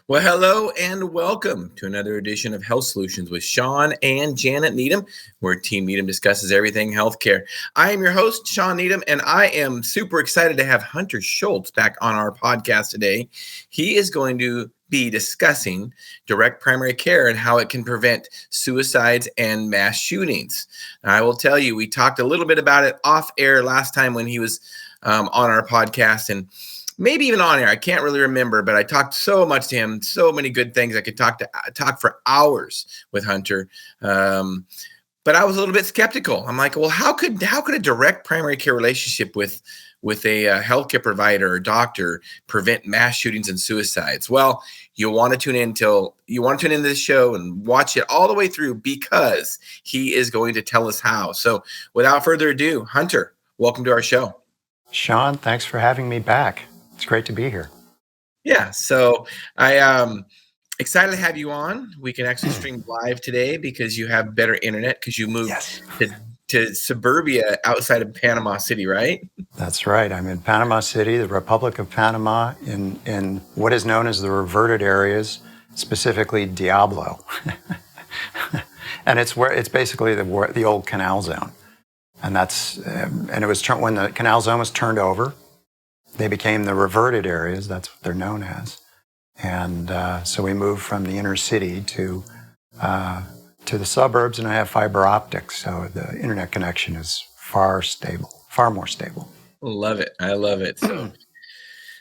Well, hello and welcome to another edition of Health Solutions with Shawn and Janet Needham, where Team Needham discusses everything healthcare. I am your host, Shawn Needham, and I am super excited to have Hunter Schultz back on our podcast today. He is going to be discussing direct primary care and how it can prevent suicides and mass shootings. Now, I will tell you, we talked a little bit about it off air last time when he was on our podcast, and maybe even on air. I can't really remember, but I talked so much to him, so many good things. I could talk for hours with Hunter. But I was a little bit skeptical. I'm like, well, how could a direct primary care relationship with a healthcare provider or doctor prevent mass shootings and suicides? Well, you want to tune into this show and watch it all the way through because he is going to tell us how. So without further ado, Hunter, welcome to our show. Shawn, thanks for having me back. It's great to be here. Yeah, so I excited to have you on. We can actually stream live today because you have better internet because you moved to suburbia outside of Panama City, right? That's right. I'm in Panama City, the Republic of Panama, in what is known as the reverted areas, specifically Diablo. And it's basically the old canal zone. And it was when the canal zone was turned over, they became the reverted areas. That's what they're known as. And so we moved from the inner city to the suburbs, and I have fiber optics, so the internet connection is far more stable. Love it. I love it.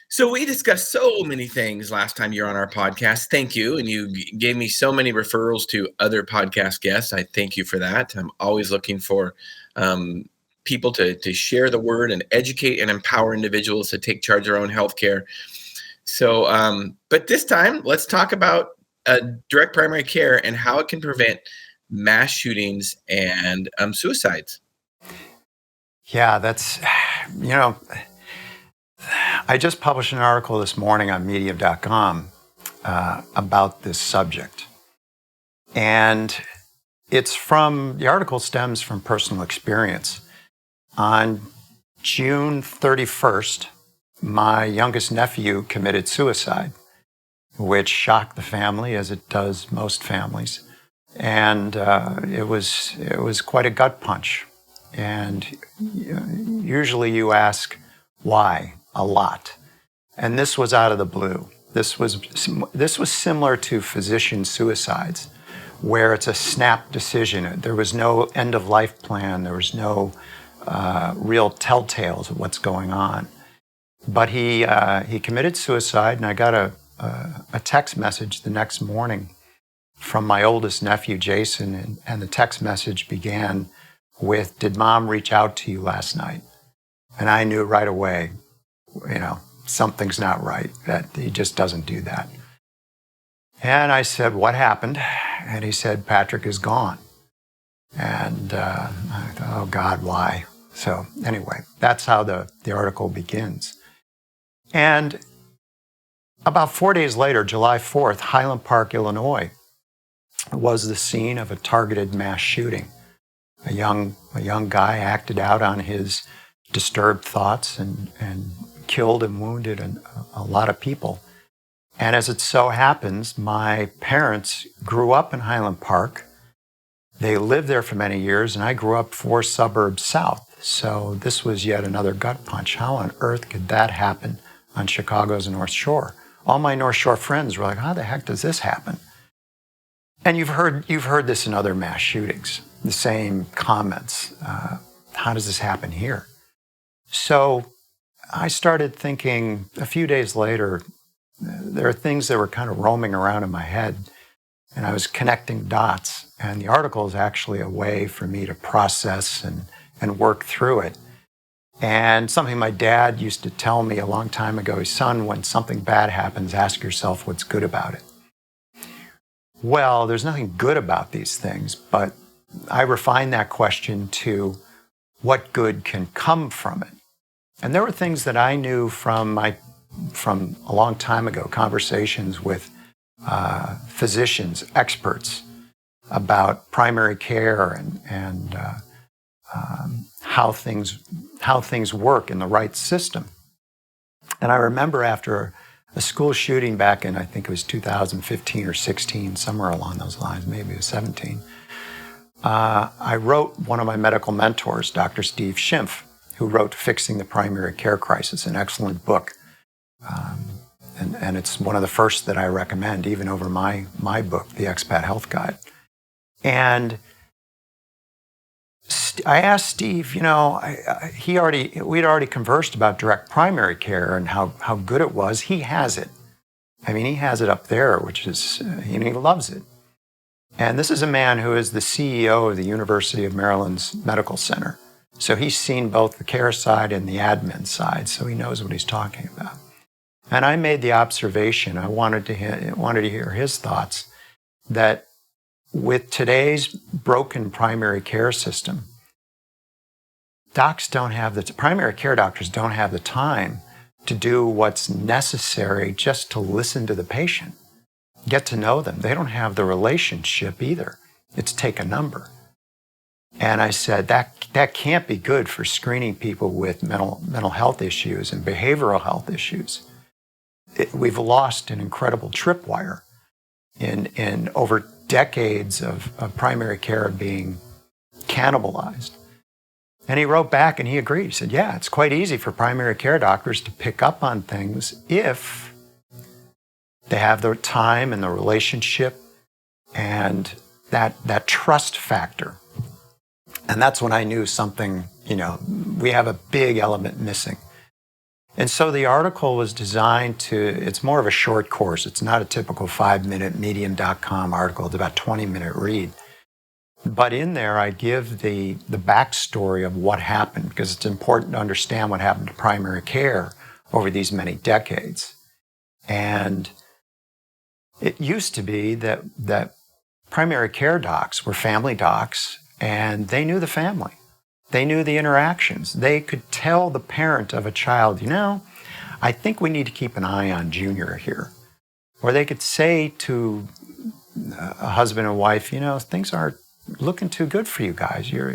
So we discussed so many things last time you were on our podcast. Thank you. And you gave me so many referrals to other podcast guests. I thank you for that. I'm always looking for people to share the word and educate and empower individuals to take charge of their own healthcare. So, but this time, let's talk about direct primary care and how it can prevent mass shootings and suicides. Yeah, that's, I just published an article this morning on Medium.com about this subject. And the article stems from personal experience. On June 31st, my youngest nephew committed suicide, which shocked the family, as it does most families. And it was quite a gut punch. And usually you ask why a lot. And this was out of the blue. This was similar to physician suicides, where it's a snap decision. There was no end-of-life plan. There was no real telltales of what's going on. But he committed suicide, and I got a text message the next morning from my oldest nephew, Jason, and the text message began with, "Did Mom reach out to you last night?" And I knew right away, something's not right, that he just doesn't do that. And I said, "What happened?" And he said, "Patrick is gone." And I thought, oh God, why? So anyway, that's how the article begins. And about 4 days later, July 4th, Highland Park, Illinois, was the scene of a targeted mass shooting. A young guy acted out on his disturbed thoughts and killed and wounded a lot of people. And as it so happens, my parents grew up in Highland Park. They lived there for many years, and I grew up 4 suburbs south. So this was yet another gut punch. How on earth could that happen on Chicago's North Shore? All my North Shore friends were like, how the heck does this happen? And you've heard this in other mass shootings, the same comments. How does this happen here? So I started thinking a few days later, there are things that were kind of roaming around in my head, and I was connecting dots. And the article is actually a way for me to process and work through it. And something my dad used to tell me a long time ago, son, when something bad happens, ask yourself what's good about it. Well, there's nothing good about these things, but I refined that question to what good can come from it. And there were things that I knew from a long time ago, conversations with physicians, experts about primary care and how things work in the right system. And I remember after a school shooting back in, I think it was 2015 or 16, somewhere along those lines, maybe it was 17. I wrote one of my medical mentors, Dr. Steve Schimpf, who wrote Fixing the Primary Care Crisis, an excellent book. And it's one of the first that I recommend, even over my book, The Expat Health Guide. And I asked Steve, we'd already conversed about direct primary care and how good it was. He has it. I mean, he has it up there, which is, he loves it. And this is a man who is the CEO of the University of Maryland's Medical Center. So he's seen both the care side and the admin side, so he knows what he's talking about. And I made the observation, I wanted to hear his thoughts, that with today's broken primary care system, primary care doctors don't have the time to do what's necessary just to listen to the patient, get to know them. They don't have the relationship either. It's take a number. And I said, that can't be good for screening people with mental health issues and behavioral health issues. We've lost an incredible tripwire in over decades of primary care being cannibalized. And he wrote back and he agreed. He said, yeah, it's quite easy for primary care doctors to pick up on things if they have the time and the relationship and that trust factor. And that's when I knew something, we have a big element missing. And so the article was designed it's more of a short course. It's not a typical 5-minute medium.com article. It's about a 20-minute read. But in there, I give the backstory of what happened, because it's important to understand what happened to primary care over these many decades. And it used to be that primary care docs were family docs, and they knew the family. They knew the interactions. They could tell the parent of a child, I think we need to keep an eye on Junior here. Or they could say to a husband and wife, things aren't looking too good for you guys. Your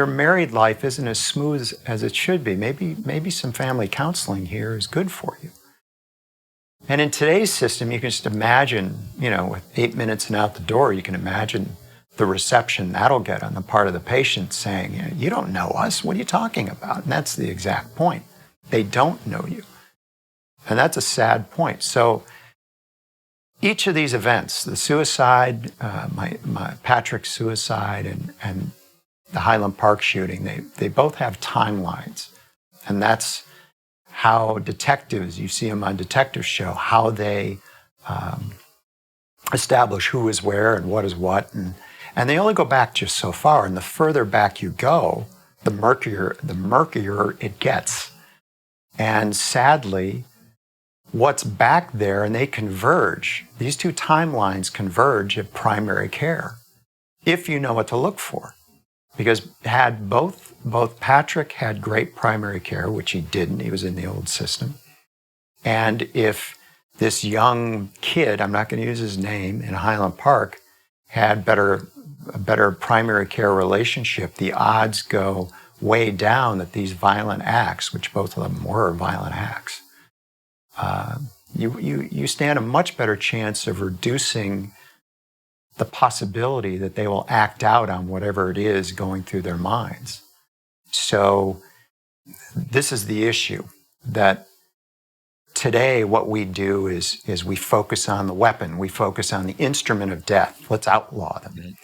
married life isn't as smooth as it should be. Maybe some family counseling here is good for you. And in today's system, you can just imagine, with 8 minutes and out the door, you can imagine the reception that'll get on the part of the patient saying, you don't know us. What are you talking about? And that's the exact point. They don't know you. And that's a sad point. So each of these events, the suicide, my Patrick's suicide and the Highland Park shooting, they both have timelines. And that's how detectives, you see them on Detective Show, how they establish who is where and what is what. And they only go back just so far. And the further back you go, the murkier it gets. And sadly, what's back there, and they converge, these two timelines converge at primary care, if you know what to look for. Because had both Patrick had great primary care, which he didn't, he was in the old system. And if this young kid, I'm not going to use his name, in Highland Park, had a better primary care relationship, the odds go way down that these violent acts, which both of them were violent acts, you stand a much better chance of reducing the possibility that they will act out on whatever it is going through their minds. So this is the issue, that today what we do is we focus on the weapon, we focus on the instrument of death. Let's outlaw them.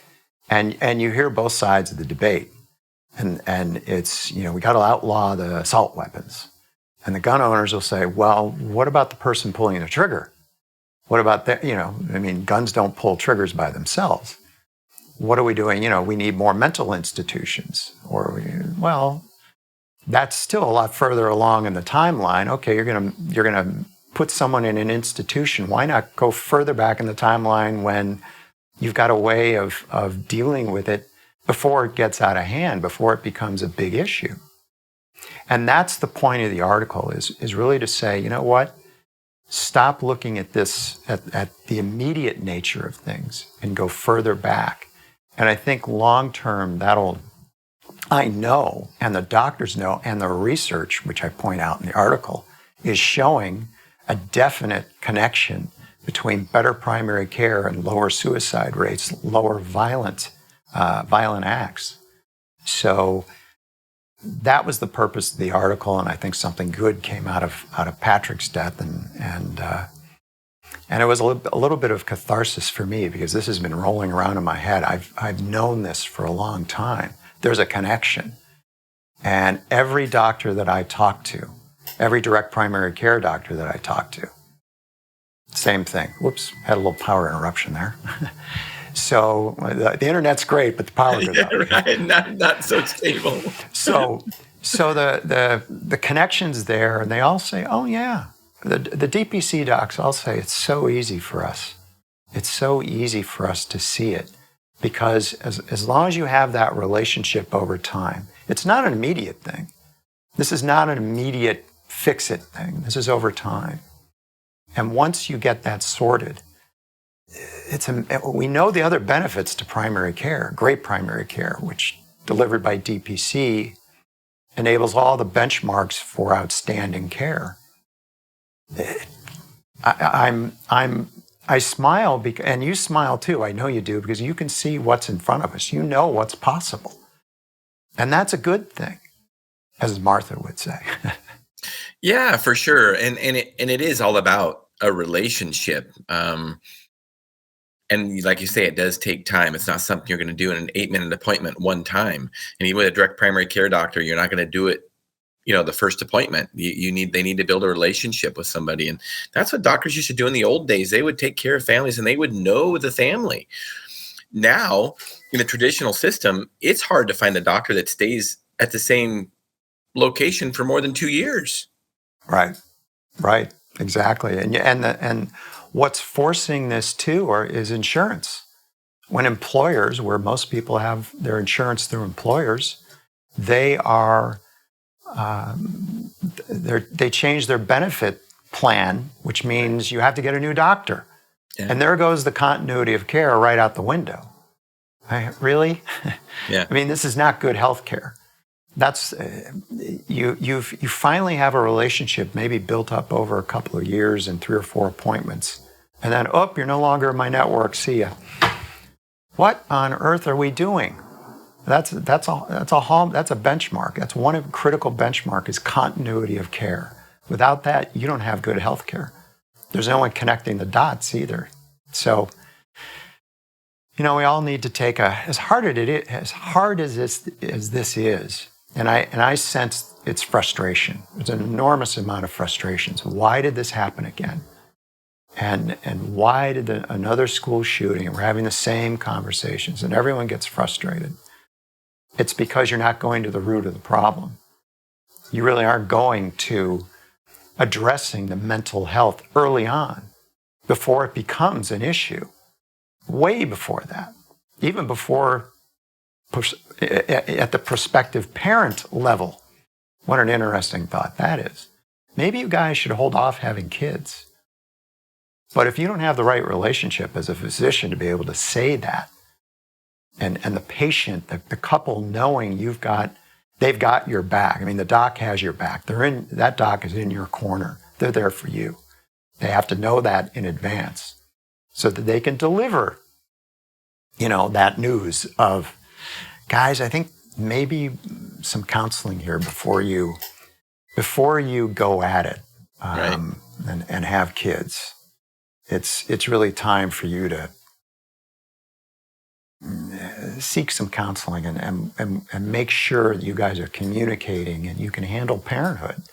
And you hear both sides of the debate. And it's, we got to outlaw the assault weapons. And the gun owners will say, well, what about the person pulling the trigger? What about that? Guns don't pull triggers by themselves. What are we doing? We need more mental institutions. Well, that's still a lot further along in the timeline. Okay, you're gonna put someone in an institution. Why not go further back in the timeline when you've got a way of dealing with it before it gets out of hand, before it becomes a big issue? And that's the point of the article, is really to say, you know what? Stop looking at this, at the immediate nature of things, and go further back. And I think long term, that'll I know, and the doctors know, and the research, which I point out in the article, is showing a definite connection between better primary care and lower suicide rates, lower violent acts. So that was the purpose of the article, and I think something good came out of Patrick's death, and it was a little bit of catharsis for me, because this has been rolling around in my head. I've known this for a long time. There's a connection, and every doctor that I talk to, every direct primary care doctor that I talk to, same thing. Whoops, had a little power interruption there. So the internet's great, but the power goes out. Right. Not so stable. So the connection's there, and they all say, "Oh yeah." The DPC docs all say it's so easy for us. It's so easy for us to see it, because as long as you have that relationship over time, it's not an immediate thing. This is not an immediate fix-it thing. This is over time. And once you get that sorted, we know the other benefits to primary care, great primary care, which delivered by DPC enables all the benchmarks for outstanding care. I smile, and you smile too. I know you do, because you can see what's in front of us. You know what's possible, and that's a good thing, as Martha would say. Yeah, for sure, and it is all about a relationship. And like you say, it does take time. It's not something you're going to do in an 8-minute appointment one time. And even with a direct primary care doctor, you're not going to do it, the first appointment. They need to build a relationship with somebody. And that's what doctors used to do in the old days. They would take care of families, and they would know the family. Now, in the traditional system, it's hard to find a doctor that stays at the same location for more than 2 years. Right, exactly. And what's forcing this too is insurance. When employers, where most people have their insurance through employers, they change their benefit plan, which means you have to get a new doctor. Yeah. And there goes the continuity of care right out the window. Really? Yeah. I mean, this is not good health care. That's you finally have a relationship maybe built up over a couple of years and 3 or 4 appointments, and then you're no longer in my network. See ya. What on earth are we doing? That's a benchmark. That's one critical benchmark, is continuity of care. Without that, you don't have good health care. There's no one connecting the dots either. So, we all need to take as hard as this is. And I sense its frustration. There's an enormous amount of frustrations. Why did this happen again? And why did another school shooting? And we're having the same conversations, and everyone gets frustrated. It's because you're not going to the root of the problem. You really aren't going to addressing the mental health early on, before it becomes an issue. Way before that, even before at the prospective parent level. What an interesting thought that is. Maybe you guys should hold off having kids. But if you don't have the right relationship as a physician to be able to say that, and the patient, the couple knowing they've got your back. I mean, the doc has your back. That doc is in your corner. They're there for you. They have to know that in advance, so that they can deliver, that news of, guys, I think maybe some counseling here before you go at it, right. and have kids. It's really time for you to seek some counseling and make sure that you guys are communicating and you can handle parenthood,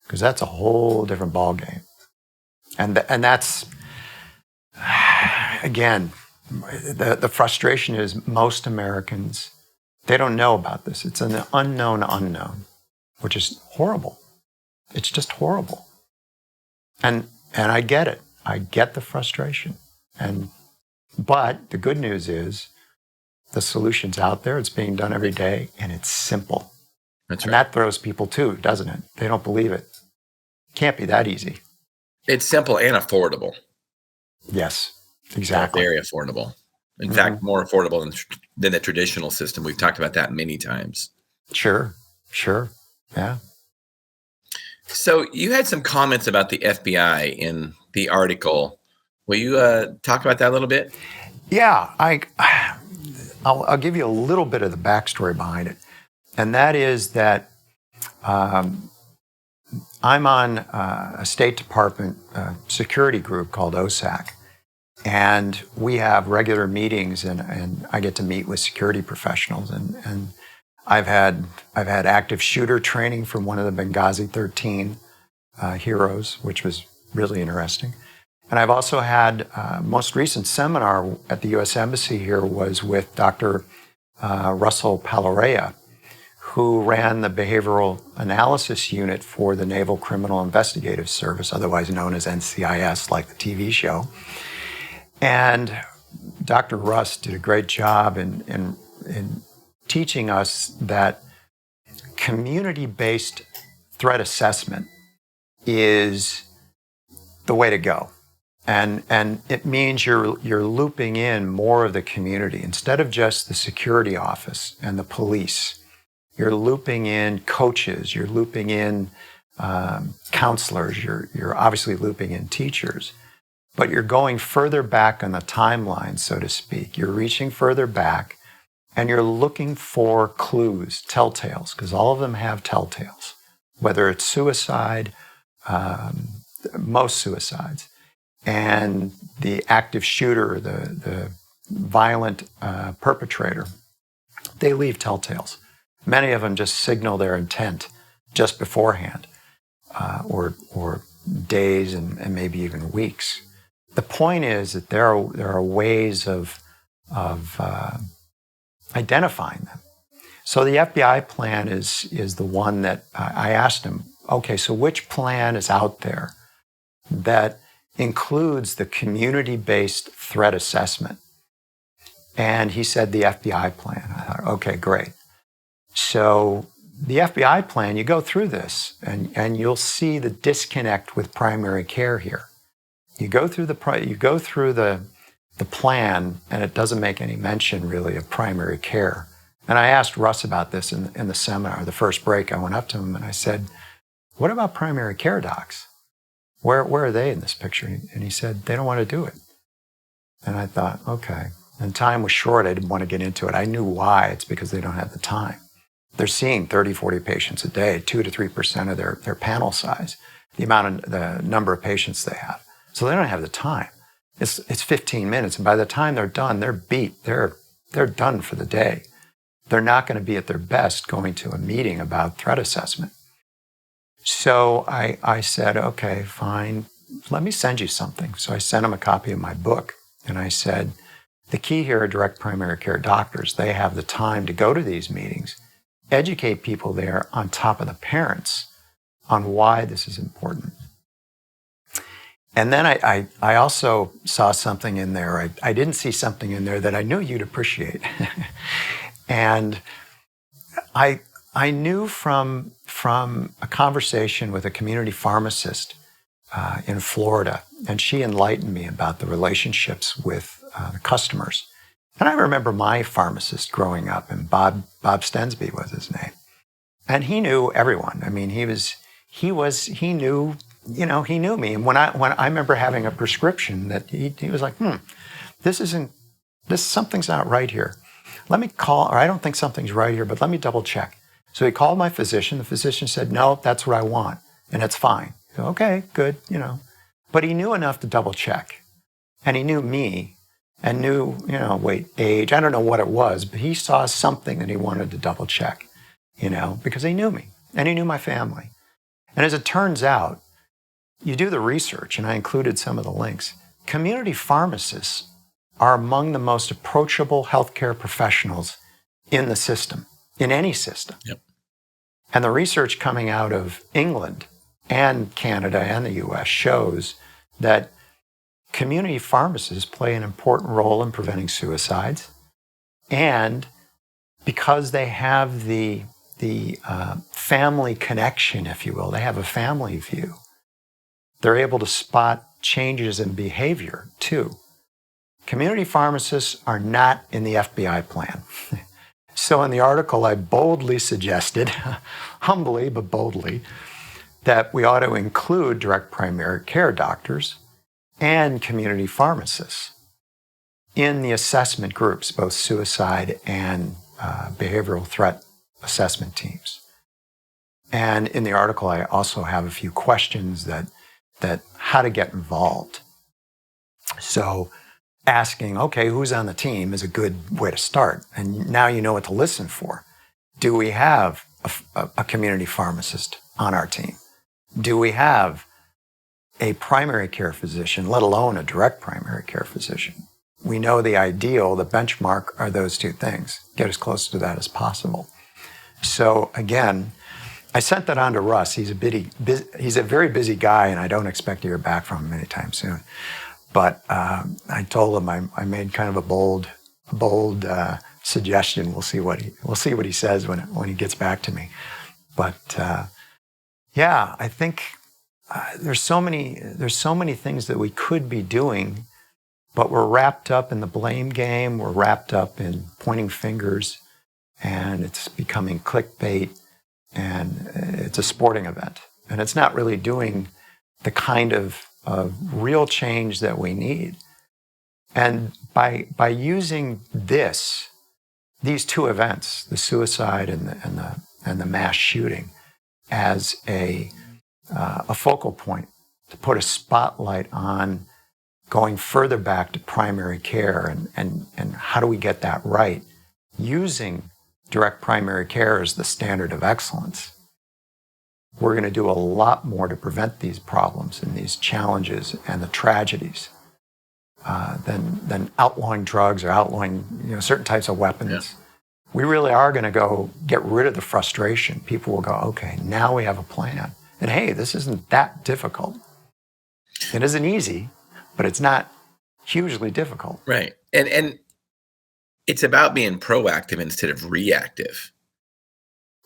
because that's a whole different ballgame. And that's, again, the frustration is most Americans, they don't know about this. It's an unknown, which is horrible. It's just horrible. And I get it. I get the frustration. But the good news is the solution's out there. It's being done every day, and it's simple. That's and right. That throws people too, doesn't it? They don't believe it. Can't be that easy. It's simple and affordable. Yes, exactly. Very affordable. In fact, more affordable than the traditional system. We've talked about that many times. Sure. Yeah. So you had some comments about the FBI in the article. Will you talk about that a little bit? Yeah, I'll give you a little bit of the backstory behind it. And that is that I'm on a State Department security group called OSAC. And we have regular meetings, and I get to meet with security professionals. And I've had active shooter training from one of the Benghazi 13 heroes, which was really interesting. And I've also had most recent seminar at the U.S. Embassy here was with Dr. Russell Palorea, who ran the behavioral analysis unit for the Naval Criminal Investigative Service, otherwise known as NCIS, like the TV show. And Dr. Russ did a great job in teaching us that community-based threat assessment is the way to go. And it means you're looping in more of the community. Instead of just the security office and the police, you're looping in coaches, you're looping in counselors, you're obviously looping in teachers, but you're going further back on the timeline, so to speak. You're reaching further back and you're looking for clues, telltales, because all of them have telltales, whether it's suicide, most suicides, and the active shooter, the violent perpetrator, they leave telltales. Many of them just signal their intent just beforehand, or days and maybe even weeks. The point is that there are ways of identifying them. So the FBI plan is the one that I asked him, okay, so which plan is out there that includes the community-based threat assessment? And he said the FBI plan. I thought, okay, great. So the FBI plan, you go through this and you'll see the disconnect with primary care here. You go through the plan and it doesn't make any mention really of primary care. And I asked Russ about this in the seminar, the first break. I went up to him and I said, what about primary care docs? Where are they in this picture? And he said, they don't want to do it. And I thought, okay. And time was short. I didn't want to get into it. I knew why. It's because they don't have the time. They're seeing 30, 40 patients a day, 2 to 3% of their panel size, the number of patients they have. So they don't have the time. It's 15 minutes. And by the time they're done, they're beat. They're done for the day. They're not going to be at their best going to a meeting about threat assessment. So I said, okay, fine, let me send you something. So I sent him a copy of my book. And I said, the key here are direct primary care doctors. They have the time to go to these meetings, educate people there on top of the parents on why this is important. And then I also saw something in there. I didn't see something in there that I knew you'd appreciate. And I knew from a conversation with a community pharmacist in Florida, and she enlightened me about the relationships with the customers. And I remember my pharmacist growing up, and Bob Stensby was his name. And he knew everyone. I mean, he knew me. And when I remember having a prescription that he was like, something's not right here. Let me call, or I don't think something's right here, but let me double check. So he called my physician. The physician said, no, that's what I want. And it's fine. So, okay, good, But he knew enough to double check. And he knew me and knew, age. I don't know what it was, but he saw something that he wanted to double check, because he knew me and he knew my family. And as it turns out, you do the research, and I included some of the links. Community pharmacists are among the most approachable healthcare professionals in the system, in any system. Yep. And the research coming out of England and Canada and the US shows that community pharmacists play an important role in preventing suicides. And because they have the family connection, if you will, they have a family view, they're able to spot changes in behavior too. Community pharmacists are not in the FBI plan. So in the article, I boldly suggested, humbly but boldly, that we ought to include direct primary care doctors and community pharmacists in the assessment groups, both suicide and behavioral threat assessment teams. And in the article, I also have a few questions that how to get involved. So asking, okay, who's on the team is a good way to start. And now you know what to listen for. Do we have a community pharmacist on our team? Do we have a primary care physician, let alone a direct primary care physician? We know the ideal, the benchmark are those two things. Get as close to that as possible. So again, I sent that on to Russ. He's a very busy guy, and I don't expect to hear back from him anytime soon. But I told him I made kind of a bold suggestion. We'll see what he says when he gets back to me. But yeah, I think there's so many things that we could be doing, but we're wrapped up in the blame game. We're wrapped up in pointing fingers, and it's becoming clickbait, and it's a sporting event, and it's not really doing the kind of real change that we need. And by using these two events, the suicide and the mass shooting, as a focal point to put a spotlight on going further back to primary care and how do we get that right, using direct primary care as the standard of excellence, we're going to do a lot more to prevent these problems and these challenges and the tragedies than outlawing drugs or outlawing certain types of weapons. Yeah. We really are going to go get rid of the frustration. People will go, okay, now we have a plan. And hey, this isn't that difficult. It isn't easy, but it's not hugely difficult. Right. And it's about being proactive instead of reactive.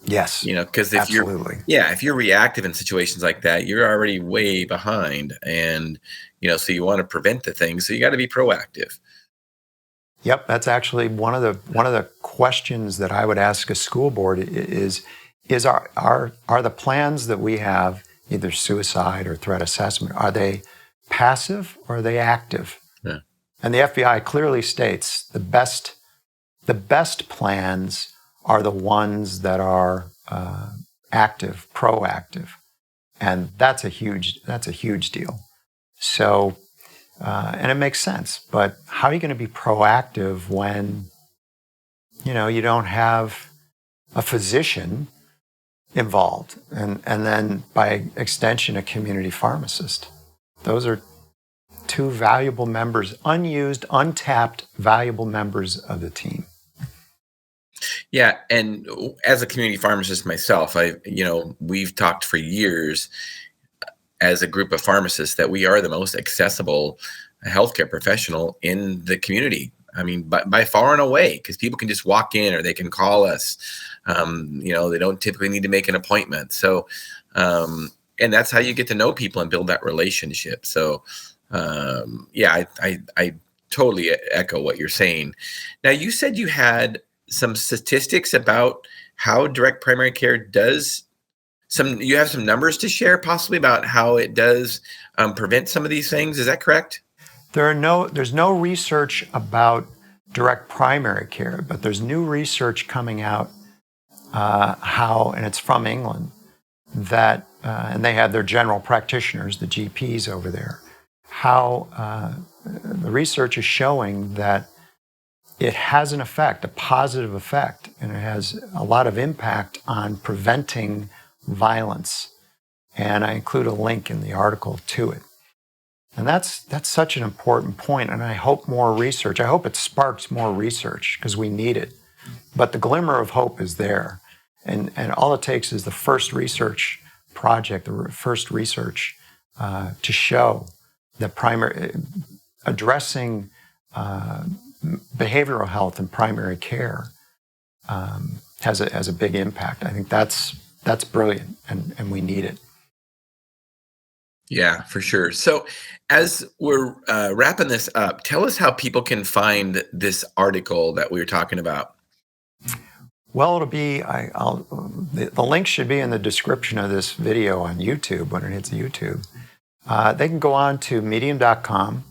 Yes. Because if you're reactive in situations like that, you're already way behind. And, so you want to prevent the things. So you got to be proactive. Yep. That's actually one of the questions that I would ask a school board is are the plans that we have, either suicide or threat assessment, are they passive or are they active? Yeah. And the FBI clearly states the best plans are the ones that are active, proactive, and that's a huge deal. So, and it makes sense. But how are you going to be proactive when you don't have a physician involved, and then by extension a community pharmacist? Those are two valuable members, unused, untapped, valuable members of the team. Yeah, and as a community pharmacist myself, we've talked for years as a group of pharmacists that we are the most accessible healthcare professional in the community. I mean, by far and away, because people can just walk in or they can call us. They don't typically need to make an appointment. So, and that's how you get to know people and build that relationship. So, I totally echo what you're saying. Now, you said you had some statistics about how direct primary care does you have some numbers to share possibly about how it does prevent some of these things. Is that correct? There's no research about direct primary care, but there's new research coming out and it's from England, that, and they have their general practitioners, the GPs over there, how the research is showing that it has an effect, a positive effect, and it has a lot of impact on preventing violence. And I include a link in the article to it. And that's such an important point, and I hope it sparks more research, because we need it. But the glimmer of hope is there. And all it takes is the first research project, the first research to show that addressing behavioral health and primary care has a big impact. I think that's brilliant, and we need it. Yeah, for sure. So as we're wrapping this up, tell us how people can find this article that we were talking about. Well, it'll be, the link should be in the description of this video on YouTube when it hits YouTube. They can go on to medium.com,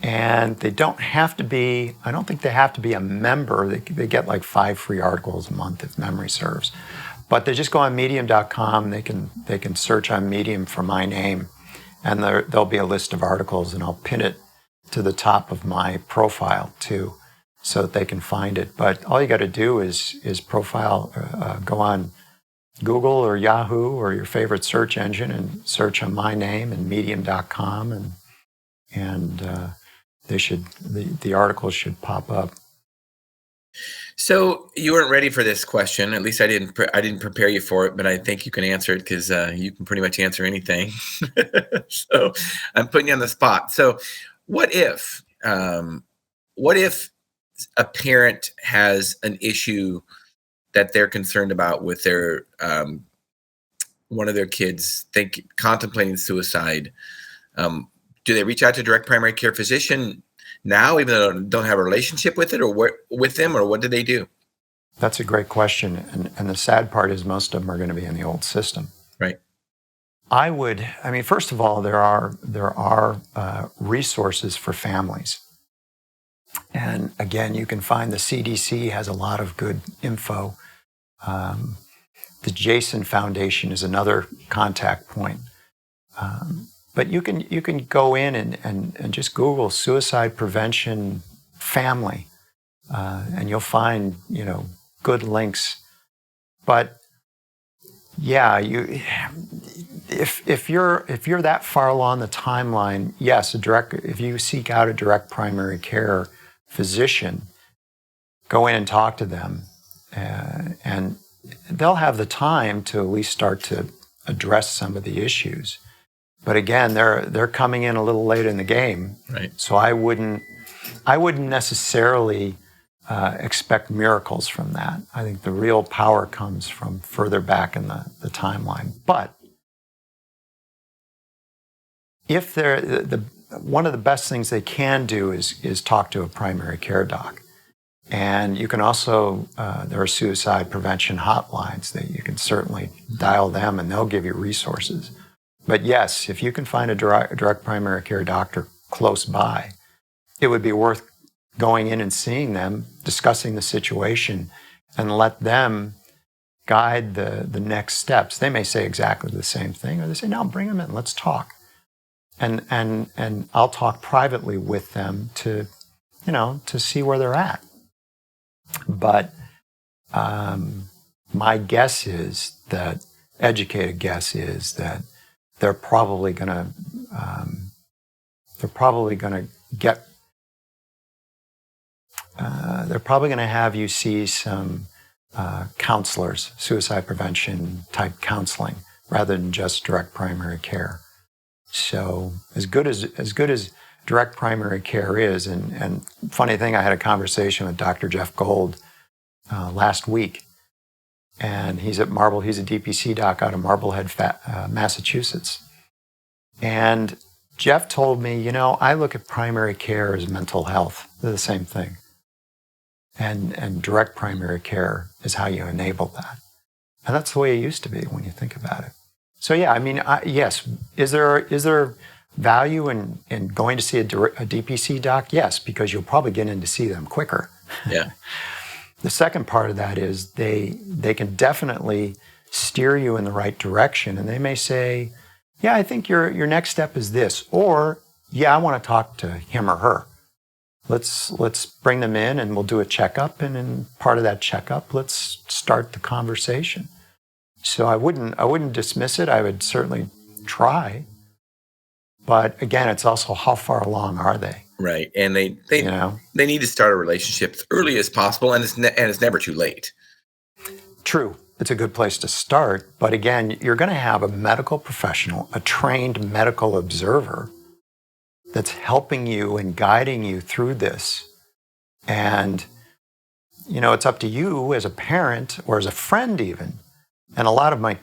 and they don't have to be, I don't think they have to be a member. They get like 5 free articles a month if memory serves. But they just go on medium.com, they can search on Medium for my name, and there'll be a list of articles, and I'll pin it to the top of my profile too, so that they can find it. But all you got to do is go on Google or Yahoo or your favorite search engine and search on my name and medium.com, and the articles should pop up. So you weren't ready for this question. At least I didn't prepare you for it, but I think you can answer it because you can pretty much answer anything. So I'm putting you on the spot. So what if a parent has an issue that they're concerned about with their one of their kids contemplating suicide? Do they reach out to direct primary care physician now, even though they don't have a relationship with it, or with them, or what do they do? That's a great question, and the sad part is most of them are going to be in the old system. Right. First of all, there are resources for families, and again, you can find the CDC has a lot of good info. The Jason Foundation is another contact point. But you can go in and just Google suicide prevention family, and you'll find good links. But yeah, if you're that far along the timeline, yes, if you seek out a direct primary care physician, go in and talk to them, and they'll have the time to at least start to address some of the issues. But again, they're coming in a little late in the game, right? So I wouldn't necessarily expect miracles from that. I think the real power comes from further back in the timeline. But if one of the best things they can do is talk to a primary care doc, and you can also there are suicide prevention hotlines that you can certainly dial them, and they'll give you resources. But yes, if you can find a direct primary care doctor close by, it would be worth going in and seeing them, discussing the situation, and let them guide the next steps. They may say exactly the same thing, or they say, no, bring them in, let's talk. And I'll talk privately with them to see where they're at. But my educated guess is that they're probably going to have you see some counselors, suicide prevention type counseling, rather than just direct primary care. So as good as direct primary care is, and funny thing, I had a conversation with Dr. Jeff Gold last week. And he's a DPC doc out of Marblehead, Massachusetts. And Jeff told me, I look at primary care as mental health. They're the same thing. And direct primary care is how you enable that. And that's the way it used to be when you think about it. So yeah, yes. Is there value in going to see a DPC doc? Yes, because you'll probably get in to see them quicker. Yeah. The second part of that is they can definitely steer you in the right direction, and they may say, yeah, I think your next step is this, or yeah, I want to talk to him or her. Let's bring them in and we'll do a checkup, and in part of that checkup, let's start the conversation. So I wouldn't dismiss it. I would certainly try. But again, it's also how far along are they? Right, and they need to start a relationship as early as possible, and it's never too late. True, it's a good place to start. But again, you're going to have a medical professional, a trained medical observer, that's helping you and guiding you through this. And it's up to you as a parent or as a friend even. And a lot of my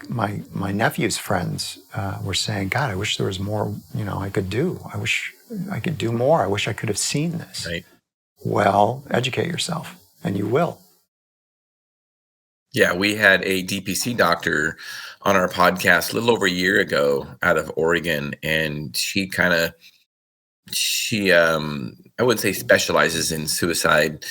nephew's friends were saying, God, I wish there was more, I could do. I wish I could do more. I wish I could have seen this. Right. Well, educate yourself, and you will. Yeah, we had a DPC doctor on our podcast a little over a year ago out of Oregon, and I wouldn't say specializes in suicide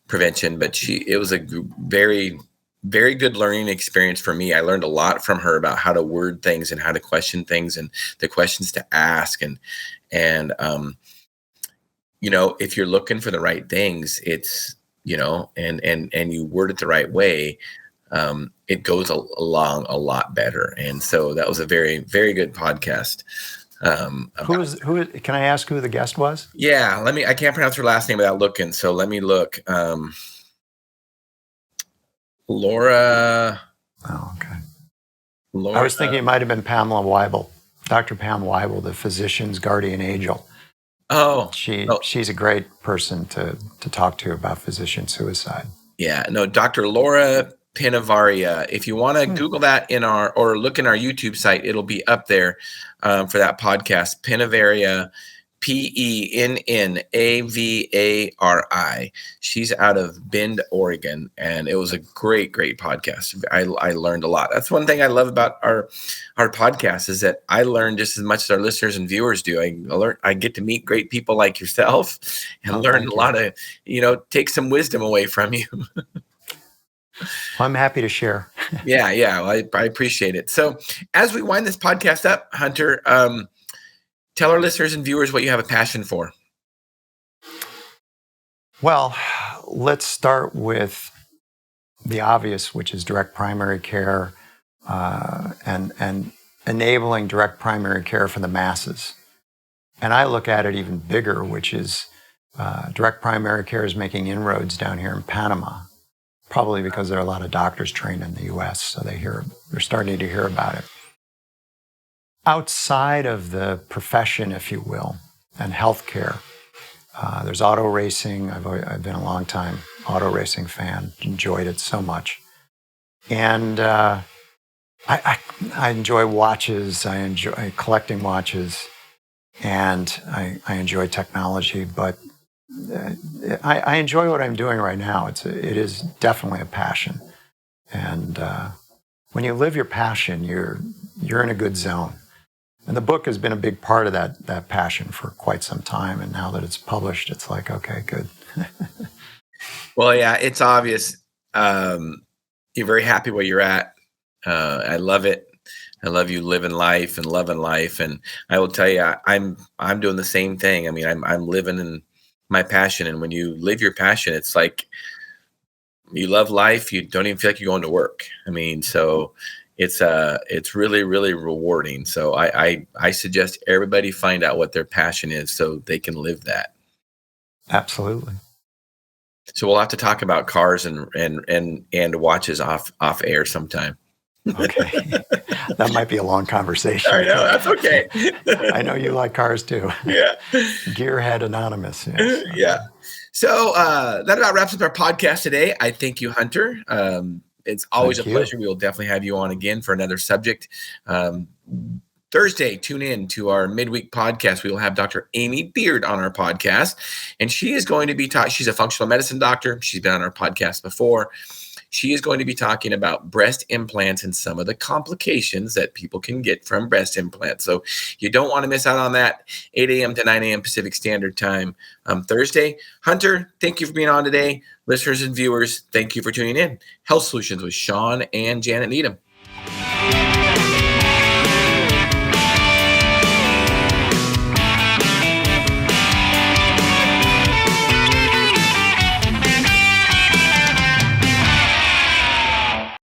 prevention, but it was a very, very good learning experience for me. I learned a lot from her about how to word things and how to question things and the questions to ask. And if you're looking for the right things, it's, and you word it the right way, it goes along a lot better. And so that was a very, very good podcast. Who? Can I ask who the guest was? Yeah, I can't pronounce her last name without looking. So let me look. Laura. Oh, okay. Laura, I was thinking it might have been Pamela Weibel, Dr. Pam Weibel, the physician's guardian angel. Oh, she's a great person to talk to about physician suicide. Yeah, no, Dr. Laura Pinavaria. If you want to Google that or look in our YouTube site, it'll be up there for that podcast. Pinavaria, Pennavari. She's out of Bend, Oregon, and it was a great, great podcast. I learned a lot. That's one thing I love about our podcast is that I learn just as much as our listeners and viewers do. I get to meet great people like yourself and learn a lot of, take some wisdom away from you. Well, I'm happy to share. Yeah. Well, I appreciate it. So as we wind this podcast up, Hunter, tell our listeners and viewers what you have a passion for. Well, let's start with the obvious, which is direct primary care and enabling direct primary care for the masses. And I look at it even bigger, which is direct primary care is making inroads down here in Panama, probably because there are a lot of doctors trained in the U.S., so they're starting to hear about it. Outside of the profession, if you will, and healthcare, there's auto racing. I've been a long time auto racing fan, enjoyed it so much. And I enjoy watches, I enjoy collecting watches, and I enjoy technology, but I enjoy what I'm doing right now. It is definitely a passion. And when you live your passion, you're in a good zone. And the book has been a big part of that passion for quite some time. And now that it's published, it's like, okay, good. Well, yeah, it's obvious. You're very happy where you're at. I love it. I love you living life and loving life. And I will tell you, I'm doing the same thing. I mean, I'm living in my passion. And when you live your passion, it's like you love life. You don't even feel like you're going to work. I mean, so it's really, really rewarding. So I suggest everybody find out what their passion is so they can live that. Absolutely. So we'll have to talk about cars and watches off air sometime. Okay. That might be a long conversation. I know, that's okay. I know you like cars too. Yeah. Gearhead Anonymous. Yes. Yeah. So that about wraps up our podcast today. I thank you, Hunter. It's always a pleasure. We will definitely have you on again for another subject. Thursday, tune in to our midweek podcast. We will have Dr. Amy Beard on our podcast, and she is going to be she's a functional medicine doctor. She's been on our podcast before. She is going to be talking about breast implants and some of the complications that people can get from breast implants. So you don't want to miss out on that. 8 a.m. to 9 a.m. Pacific Standard Time Thursday. Hunter, thank you for being on today. Listeners and viewers, thank you for tuning in. Health Solutions with Shawn and Janet Needham.